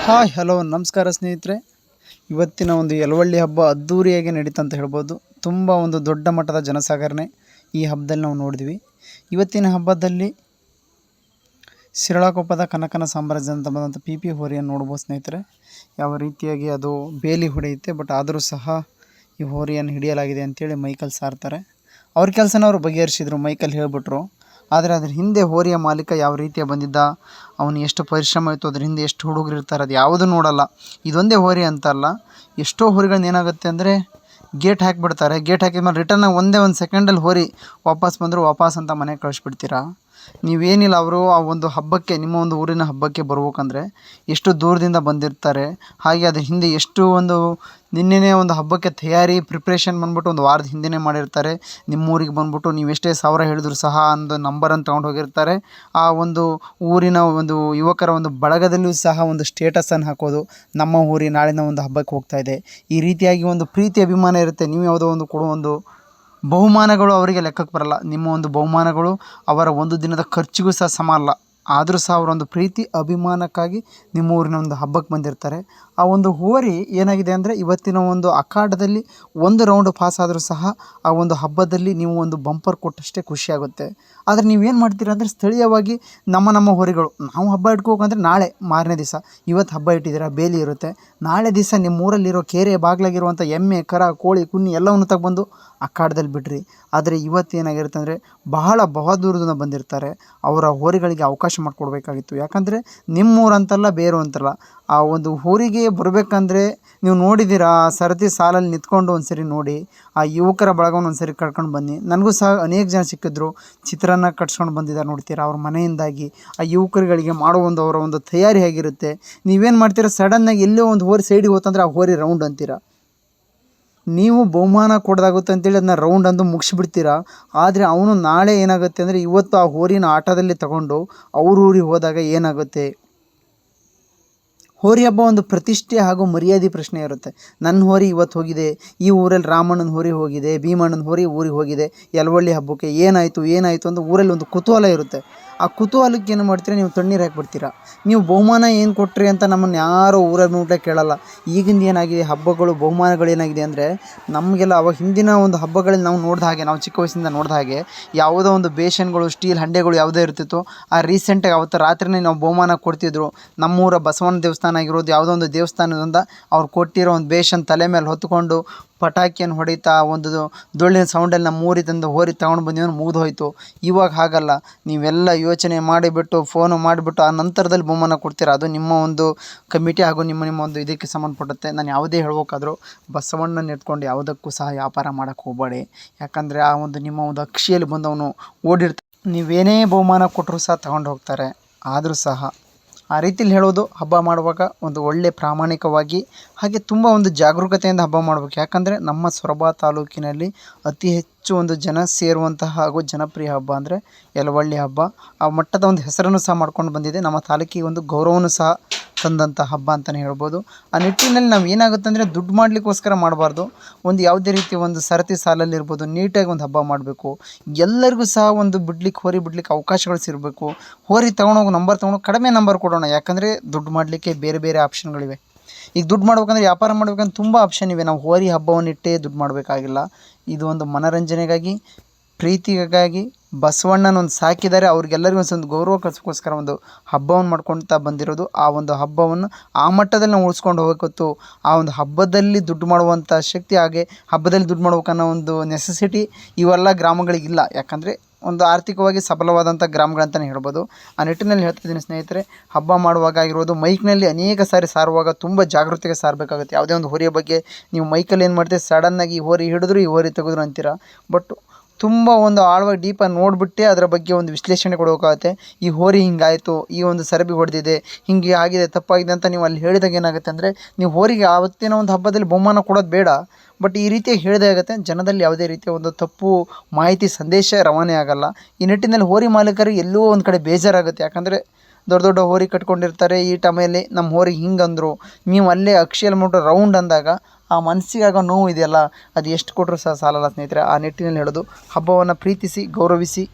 Hi hello ನಮಸ್ಕಾರ ಸ್ನೇಹಿತರೆ. ಇವತ್ತಿನ ಒಂದು ಯಲವಳ್ಳಿ ಹಬ್ಬ ಅದ್ಧೂರಿಯಾಗಿ ನಡೀತಾ ಅಂತ ಹೇಳ್ಬೋದು. ತುಂಬ ಒಂದು ದೊಡ್ಡ ಮಟ್ಟದ ಜನಸಾಗರಣೆ ಈ ಹಬ್ಬದಲ್ಲಿ ನಾವು ನೋಡಿದ್ವಿ. ಇವತ್ತಿನ ಹಬ್ಬದಲ್ಲಿ ಶಿರಾಳಕೊಪ್ಪದ ಕನಕನ ಸಾಮ್ರಾಜ್ಯ ಅಂತ ಬಂದಂಥ ಪಿ ಹೋರಿಯನ್ನು ನೋಡ್ಬೋದು ಸ್ನೇಹಿತರೆ. ಯಾವ ರೀತಿಯಾಗಿ ಅದು ಬೇಲಿ ಹೊಡೆಯುತ್ತೆ, ಬಟ್ ಆದರೂ ಸಹ ಈ ಹೋರಿಯನ್ನು ಹಿಡಿಯಲಾಗಿದೆ ಅಂತೇಳಿ ಮೈಕಲ್ ಸಾರ್ತಾರೆ. ಅವ್ರ ಕೆಲಸನ ಅವರು ಬಗೆಹರಿಸಿದ್ರು, ಮೈಕಲ್ ಹೇಳಿಬಿಟ್ರು. ಆದರೆ ಅದ್ರ ಹಿಂದೆ ಹೋರಿಯ ಮಾಲೀಕ ಯಾವ ರೀತಿಯ ಬಂದಿದ್ದ, ಅವನು ಎಷ್ಟು ಪರಿಶ್ರಮ ಇತ್ತು, ಅದ್ರ ಹಿಂದೆ ಎಷ್ಟು ಹುಡುಗರು ಇರ್ತಾರೆ, ಅದು ಯಾವುದೂ ನೋಡಲ್ಲ. ಇದೊಂದೇ ಹೋರಿ ಅಂತಲ್ಲ, ಎಷ್ಟೋ ಹೋರಿಗಳನ್ನ ಏನಾಗುತ್ತೆ ಅಂದರೆ ಗೇಟ್ ಹಾಕಿಬಿಡ್ತಾರೆ. ಗೇಟ್ ಹಾಕಿದ್ಮೇಲೆ ರಿಟರ್ನ್ ಒಂದೇ ಒಂದು ಸೆಕೆಂಡಲ್ಲಿ ಹೋರಿ ವಾಪಸ್ ಬಂದರು, ವಾಪಸ್ ಅಂತ ಮನೆಗೆ ಕಳಿಸ್ಬಿಡ್ತೀರಾ. ನೀವೇನಿಲ್ಲ, ಅವರು ಆ ಒಂದು ಹಬ್ಬಕ್ಕೆ, ನಿಮ್ಮ ಒಂದು ಊರಿನ ಹಬ್ಬಕ್ಕೆ ಬರ್ಬೇಕಂದ್ರೆ ಎಷ್ಟು ದೂರದಿಂದ ಬಂದಿರ್ತಾರೆ. ಹಾಗೆ ಅದ್ರ ಹಿಂದೆ ಎಷ್ಟು ಒಂದು ನಿನ್ನೆನೇ ಒಂದು ಹಬ್ಬಕ್ಕೆ ತಯಾರಿ ಪ್ರಿಪ್ರೇಷನ್ ಬಂದ್ಬಿಟ್ಟು ಒಂದು ವಾರದ ಹಿಂದೆಯೇ ಮಾಡಿರ್ತಾರೆ. ನಿಮ್ಮೂರಿಗೆ ಬಂದ್ಬಿಟ್ಟು ನೀವು ಎಷ್ಟೇ ಸಾವಿರ ಹೇಳಿದ್ರು ಸಹ ಒಂದು ನಂಬರನ್ನು ತೊಗೊಂಡು ಹೋಗಿರ್ತಾರೆ. ಆ ಒಂದು ಊರಿನ ಒಂದು ಯುವಕರ ಒಂದು ಬಳಗದಲ್ಲಿಯೂ ಸಹ ಒಂದು ಸ್ಟೇಟಸನ್ನು ಹಾಕೋದು, ನಮ್ಮ ಊರಿ ನಾಳಿನ ಒಂದು ಹಬ್ಬಕ್ಕೆ ಹೋಗ್ತಾ ಇದೆ, ಈ ರೀತಿಯಾಗಿ ಒಂದು ಪ್ರೀತಿ ಅಭಿಮಾನ ಇರುತ್ತೆ. ನೀವು ಯಾವುದೋ ಒಂದು ಕೊಡೋ ಒಂದು ಬಹುಮಾನಗಳು ಅವರಿಗೆ ಲೆಕ್ಕಕ್ಕೆ ಬರಲ್ಲ. ನಿಮ್ಮ ಒಂದು ಬಹುಮಾನಗಳು ಅವರ ಒಂದು ದಿನದ ಖರ್ಚಿಗೂ ಸಹ ಸಮ ಅಲ್ಲ. ಆದರೂ ಸಹ ಅವರೊಂದು ಪ್ರೀತಿ ಅಭಿಮಾನಕ್ಕಾಗಿ ನಿಮ್ಮ ಊರಿನ ಒಂದು ಹಬ್ಬಕ್ಕೆ ಬಂದಿರ್ತಾರೆ. ಆ ಒಂದು ಹೋರಿ ಏನಾಗಿದೆ ಅಂದರೆ ಇವತ್ತಿನ ಒಂದು ಅಖಾಡದಲ್ಲಿ ಒಂದು ರೌಂಡ್ ಪಾಸ್ ಆದರೂ ಸಹ ಆ ಒಂದು ಹಬ್ಬದಲ್ಲಿ ನೀವು ಒಂದು ಬಂಪರ್ ಕೊಟ್ಟಷ್ಟೇ ಖುಷಿಯಾಗುತ್ತೆ. ಆದರೆ ನೀವೇನು ಮಾಡ್ತೀರ ಅಂದರೆ ಸ್ಥಳೀಯವಾಗಿ ನಮ್ಮ ಹೋರಿಗಳು, ನಾವು ಹಬ್ಬ ಇಟ್ಕೋಬೇಕಂದ್ರೆ ನಾಳೆ ಮಾರನೇ ದಿವಸ, ಇವತ್ತು ಹಬ್ಬ ಇಟ್ಟಿದ್ದೀರಾ, ಬೇಲಿ ಇರುತ್ತೆ, ನಾಳೆ ದಿವಸ ನಿಮ್ಮ ಊರಲ್ಲಿರೋ ಕೆರೆ ಬಾಗಿಲಾಗಿರುವಂಥ ಎಮ್ಮೆ, ಕರ, ಕೋಳಿ, ಕುನ್ನಿ ಎಲ್ಲವನ್ನು ತಗೊಂಡು ಅಖಾಡದಲ್ಲಿ ಬಿಡ್ರಿ. ಆದರೆ ಇವತ್ತು ಏನಾಗಿರುತ್ತೆ ಅಂದರೆ ಬಹಳ ದೂರದಿಂದ ಬಂದಿರ್ತಾರೆ, ಅವರ ಹೋರಿಗಳಿಗೆ ಅವಕಾಶ ಮಾಡಿಕೊಡ್ಬೇಕಾಗಿತ್ತು. ಯಾಕಂದರೆ ನಿಮ್ಮೂರಂತಲ್ಲ, ಬೇರೆ ಅಂತಲ್ಲ, ಆ ಒಂದು ಊರಿಗೆ ಬರಬೇಕಂದ್ರೆ ನೀವು ನೋಡಿದ್ದೀರಾ, ಸರತಿ ಸಾಲಲ್ಲಿ ನಿಂತ್ಕೊಂಡು ಒಂದು ಸರಿ ನೋಡಿ, ಆ ಯುವಕರ ಬಳಗವನ್ನು ಒಂದು ಸರಿ ಕರ್ಕೊಂಡು ಬನ್ನಿ. ನನಗೂ ಸಹ ಅನೇಕ ಜನ ಸಿಕ್ಕಿದ್ರು, ಚಿತ್ರಾನ್ನ ಕಟ್ಸ್ಕೊಂಡು ಬಂದಿದ್ದಾರೆ ನೋಡ್ತೀರಾ. ಅವ್ರ ಮನೆಯಿಂದಾಗಿ ಆ ಯುವಕರುಗಳಿಗೆ ಮಾಡೋ ಒಂದು ಅವರ ಒಂದು ತಯಾರಿ ಹೇಗಿರುತ್ತೆ. ನೀವೇನು ಮಾಡ್ತೀರಾ, ಸಡನ್ನಾಗಿ ಎಲ್ಲೋ ಒಂದು ಹೋರಿ ಸೈಡಿಗೆ ಹೋತಂದ್ರೆ ಆ ಹೋರಿ ರೌಂಡ್ ಅಂತೀರಾ. ನೀವು ಬಹುಮಾನ ಕೊಡೋದಾಗುತ್ತೆ ಅಂತೇಳಿ ಅದನ್ನ ರೌಂಡ್ ಅಂದು ಮುಗಿಸ್ಬಿಡ್ತೀರಾ. ಆದರೆ ಅವನು ನಾಳೆ ಏನಾಗುತ್ತೆ ಅಂದರೆ ಇವತ್ತು ಆ ಹೋರಿನ ಆಟದಲ್ಲಿ ತಗೊಂಡು ಅವ್ರ ಊರಿಗೆ ಹೋದಾಗ ಏನಾಗುತ್ತೆ, ಹೋರಿ ಹಬ್ಬ ಒಂದು ಪ್ರತಿಷ್ಠೆ ಹಾಗೂ ಮರ್ಯಾದೆ ಪ್ರಶ್ನೆ ಇರುತ್ತೆ. ನನ್ನ ಹೋರಿ ಇವತ್ತು ಹೋಗಿದೆ, ಈ ಊರಲ್ಲಿ ರಾಮಣ್ಣನ ಹೋರಿ ಹೋಗಿದೆ, ಭೀಮಣ್ಣನ ಹೋರಿ ಊರಿಗೆ ಹೋಗಿದೆ, ಯಲವಳ್ಳಿ ಹಬ್ಬಕ್ಕೆ ಏನಾಯಿತು ಅಂತ ಊರಲ್ಲಿ ಒಂದು ಕುತೂಹಲ ಇರುತ್ತೆ. ಆ ಕುತೂಹಲಕ್ಕೆ ಏನು ಮಾಡ್ತೀರಾ, ನೀವು ತಣ್ಣೀರು ಹಾಕಿಬಿಡ್ತೀರಾ. ನೀವು ಬಹುಮಾನ ಏನು ಕೊಟ್ರಿ ಅಂತ ನಮ್ಮನ್ನು ಯಾರೋ ಊರಲ್ಲಿ ಮುಟ್ಟ ಕೇಳಲ್ಲ. ಈಗಿಂದ ಏನಾಗಿದೆ, ಹಬ್ಬಗಳು ಬಹುಮಾನಗಳು ಏನಾಗಿದೆ ಅಂದರೆ, ನಮಗೆಲ್ಲ ಅವಾಗ ಹಿಂದಿನ ಒಂದು ಹಬ್ಬಗಳಲ್ಲಿ ನಾವು ನೋಡಿದ ಹಾಗೆ, ನಾವು ಚಿಕ್ಕ ವಯಸ್ಸಿಂದ ನೋಡಿದ ಹಾಗೆ ಯಾವುದೋ ಒಂದು ಬೇಷನ್ಗಳು, ಸ್ಟೀಲ್ ಹಂಡೆಗಳು ಯಾವುದೇ ಇರ್ತಿತ್ತು, ಆ ರೀಸೆಂಟಾಗಿ ಅವತ್ತು ರಾತ್ರಿನೇ ನಾವು ಬಹುಮಾನ ಕೊಡ್ತಿದ್ರು. ನಮ್ಮೂರ ಬಸವಣ್ಣ ದೇವಸ್ಥಾನ ಆಗಿರೋದು, ಯಾವುದೋ ಒಂದು ದೇವಸ್ಥಾನದಿಂದ ಅವ್ರು ಕೊಟ್ಟಿರೋ ಒಂದು ಬೇಷನ್ ತಲೆ ಮೇಲೆ ಹೊತ್ಕೊಂಡು ಪಟಾಕಿಯನ್ನು ಹೊಡಿತಾ ಒಂದು ಡೊಳ್ಳಿನ ಸೌಂಡಲ್ಲಿ ನಮ್ಮ ಊರಿದಿಂದ ಹೋರಿ ತಗೊಂಡು ಬಂದಿವನು ಮುಗಿದು ಹೋಯಿತು. ಇವಾಗ ಹಾಗಲ್ಲ, ನೀವೆಲ್ಲ ಯೋಚನೆ ಮಾಡಿಬಿಟ್ಟು ಫೋನು ಮಾಡಿಬಿಟ್ಟು ಆ ನಂತರದಲ್ಲಿ ಬಹುಮಾನ ಕೊಡ್ತೀರ. ಅದು ನಿಮ್ಮ ಒಂದು ಕಮಿಟಿ ಹಾಗೂ ನಿಮ್ಮ ಒಂದು ಇದಕ್ಕೆ ಸಂಬಂಧಪಟ್ಟಂತೆ. ನಾನು ಯಾವುದೇ ಹೇಳ್ಬೇಕಾದ್ರೂ ಬಸವಣ್ಣನ ಇಟ್ಕೊಂಡು ಯಾವುದಕ್ಕೂ ಸಹ ವ್ಯಾಪಾರ ಮಾಡೋಕ್ಕೆ ಹೋಗಬೇಡಿ. ಯಾಕಂದರೆ ಆ ಒಂದು ನಿಮ್ಮ ಒಂದು ಅಕ್ಷಿಯಲ್ಲಿ ಬಂದವನು ಓಡಿರ್ತಾರೆ, ನೀವೇನೇ ಬಹುಮಾನ ಕೊಟ್ಟರು ಸಹ ತಗೊಂಡು ಹೋಗ್ತಾರೆ. ಆದರೂ ಸಹ ಆ ರೀತಿಲಿ ಹೇಳೋದು, ಹಬ್ಬ ಮಾಡುವಾಗ ಒಂದು ಒಳ್ಳೆ ಪ್ರಾಮಾಣಿಕವಾಗಿ ಹಾಗೆ ತುಂಬ ಒಂದು ಜಾಗರೂಕತೆಯಿಂದ ಹಬ್ಬ ಮಾಡಬೇಕು. ಯಾಕಂದರೆ ನಮ್ಮ ಸೊರಬ ತಾಲೂಕಿನಲ್ಲಿ ಅತಿ ಹೆಚ್ಚು ಒಂದು ಜನ ಸೇರುವಂತಹ ಹಾಗೂ ಜನಪ್ರಿಯ ಹಬ್ಬ ಅಂದರೆ ಯಲವಳ್ಳಿ ಹಬ್ಬ. ಆ ಮಟ್ಟದ ಒಂದು ಹೆಸರನ್ನು ಸಹ ಮಾಡ್ಕೊಂಡು ಬಂದಿದೆ, ನಮ್ಮ ತಾಲೂಕಿಗೆ ಒಂದು ಗೌರವವನ್ನು ಸಹ ತಂದಂಥ ಹಬ್ಬ ಅಂತಲೇ ಹೇಳ್ಬೋದು. ಆ ನಿಟ್ಟಿನಲ್ಲಿ ನಾವು ಏನಾಗುತ್ತೆ ಅಂದರೆ ದುಡ್ಡು ಮಾಡಲಿಕ್ಕೋಸ್ಕರ ಮಾಡಬಾರ್ದು. ಒಂದು ಯಾವುದೇ ರೀತಿ ಒಂದು ಸರತಿ ಸಾಲಲ್ಲಿರ್ಬೋದು, ನೀಟಾಗಿ ಒಂದು ಹಬ್ಬ ಮಾಡಬೇಕು. ಎಲ್ಲರಿಗೂ ಸಹ ಒಂದು ಹೋರಿ ಬಿಡ್ಲಿಕ್ಕೆ ಅವಕಾಶಗಳು ಸಿಗಬೇಕು. ಹೋರಿ ತೊಗೊಂಡೋಗಿ ನಂಬರ್ ತೊಗೊಂಡೋಗಿ ಕಡಿಮೆ ನಂಬರ್ ಕೊಡೋಣ. ಯಾಕಂದರೆ ದುಡ್ಡು ಮಾಡಲಿಕ್ಕೆ ಬೇರೆ ಆಪ್ಷನ್ಗಳಿವೆ. ಈಗ ದುಡ್ಡು ಮಾಡ್ಬೇಕಂದ್ರೆ, ವ್ಯಾಪಾರ ಮಾಡ್ಬೇಕಂದ್ರೆ ತುಂಬ ಆಪ್ಷನ್ ಇವೆ. ನಾವು ಹೋರಿ ಹಬ್ಬವನ್ನು ಇಟ್ಟೇ ದುಡ್ಡು ಮಾಡಬೇಕಾಗಿಲ್ಲ. ಇದು ಒಂದು ಮನೋರಂಜನೆಗಾಗಿ, ಪ್ರೀತಿಗಾಗಿ ಬಸವಣ್ಣನ ಒಂದು ಸಾಕಿದ್ದಾರೆ, ಅವ್ರಿಗೆಲ್ಲರಿಗೂ ಒಂದು ಗೌರವಕ್ಕೋಸ್ಕರ ಒಂದು ಹಬ್ಬವನ್ನು ಮಾಡ್ಕೊಳ್ತಾ ಬಂದಿರೋದು. ಆ ಒಂದು ಹಬ್ಬವನ್ನು ಆ ಮಟ್ಟದಲ್ಲಿ ನಾವು ಉಳಿಸ್ಕೊಂಡು ಹೋಗಬೇಕು. ಆ ಒಂದು ಹಬ್ಬದಲ್ಲಿ ದುಡ್ಡು ಮಾಡುವಂಥ ಶಕ್ತಿ, ಹಾಗೆ ಹಬ್ಬದಲ್ಲಿ ದುಡ್ಡು ಮಾಡ್ಬೇಕನ್ನೋ ಒಂದು ನೆಸೆಸಿಟಿ ಇವೆಲ್ಲ ಗ್ರಾಮಗಳಿಗಿಲ್ಲ. ಯಾಕಂದರೆ ಒಂದು ಆರ್ಥಿಕವಾಗಿ ಸಬಲವಾದಂಥ ಗ್ರಾಮಗಳಂತಲೇ ಹೇಳ್ಬೋದು. ಆ ನಿಟ್ಟಿನಲ್ಲಿ ಹೇಳ್ತಿದ್ದೀನಿ ಸ್ನೇಹಿತರೆ, ಹಬ್ಬ ಮಾಡುವಾಗ ಆಗಿರ್ಬೋದು, ಮೈಕ್ನಲ್ಲಿ ಅನೇಕ ಸಾರಿ ಸಾರುವಾಗ ತುಂಬ ಜಾಗೃತಿಗೆ ಸಾರಬೇಕಾಗುತ್ತೆ. ಯಾವುದೇ ಒಂದು ಹೋರಿಯ ಬಗ್ಗೆ ನೀವು ಮೈಕಲ್ಲಿ ಏನು ಮಾಡ್ತೀರಿ, ಸಡನ್ನಾಗಿ ಈ ಹೋರಿ ಹಿಡಿದ್ರು ಈ ಹೋರಿ ತೆಗೆದ್ರು ಅಂತೀರ. ಬಟ್ ತುಂಬ ಒಂದು ಆಳವಾಗಿ ಡೀಪಾಗಿ ನೋಡಿಬಿಟ್ಟೆ ಅದರ ಬಗ್ಗೆ ಒಂದು ವಿಶ್ಲೇಷಣೆ ಕೊಡಬೇಕಾಗುತ್ತೆ. ಈ ಹೋರಿ ಹಿಂಗಾಯಿತು, ಈ ಒಂದು ಸರಬಿ ಹೊಡೆದಿದೆ, ಹಿಂಗೆ ಆಗಿದೆ, ತಪ್ಪಾಗಿದೆ ಅಂತ ನೀವು ಅಲ್ಲಿ ಹೇಳಿದಾಗ ಏನಾಗುತ್ತೆ ಅಂದರೆ, ನೀವು ಹೋರಿಗೆ ಆವತ್ತಿನ ಒಂದು ಹಬ್ಬದಲ್ಲಿ ಬಹುಮಾನ ಕೊಡೋದು ಬೇಡ. ಬಟ್ ಈ ರೀತಿಯಾಗಿ ಹೇಳಿದೆ ಆಗುತ್ತೆ, ಜನದಲ್ಲಿ ಯಾವುದೇ ರೀತಿಯ ಒಂದು ತಪ್ಪು ಮಾಹಿತಿ ಸಂದೇಶ ರವಾನೆ ಆಗೋಲ್ಲ. ಈ ನಿಟ್ಟಿನಲ್ಲಿ ಹೋರಿ ಮಾಲೀಕರಿಗೆ ಎಲ್ಲೋ ಒಂದು ಕಡೆ ಬೇಜಾರಾಗುತ್ತೆ. ಯಾಕಂದರೆ ದೊಡ್ಡ ಹೋರಿ ಕಟ್ಕೊಂಡಿರ್ತಾರೆ, ಈ ಟೈಮಲ್ಲಿ ನಮ್ಮ ಹೋರಿಗೆ ಹಿಂಗಂದರು, ನೀವು ಅಲ್ಲೇ ಅಕ್ಷಿಯಲ್ಲಿ ಮುಟ್ಟು ರೌಂಡ್ ಅಂದಾಗ ಆ ಮನಸ್ಸಿಗಾಗೋ ನೋವು ಇದೆಯಲ್ಲ, ಅದು ಎಷ್ಟು ಕೊಟ್ಟರು ಸಹ ಸಾಲಲ್ಲ ಸ್ನೇಹಿತರೆ. ಆ ನಿಟ್ಟಿನಲ್ಲಿ ಹೇಳೋದು, ಹಬ್ಬವನ್ನು ಪ್ರೀತಿಸಿ, ಗೌರವಿಸಿ,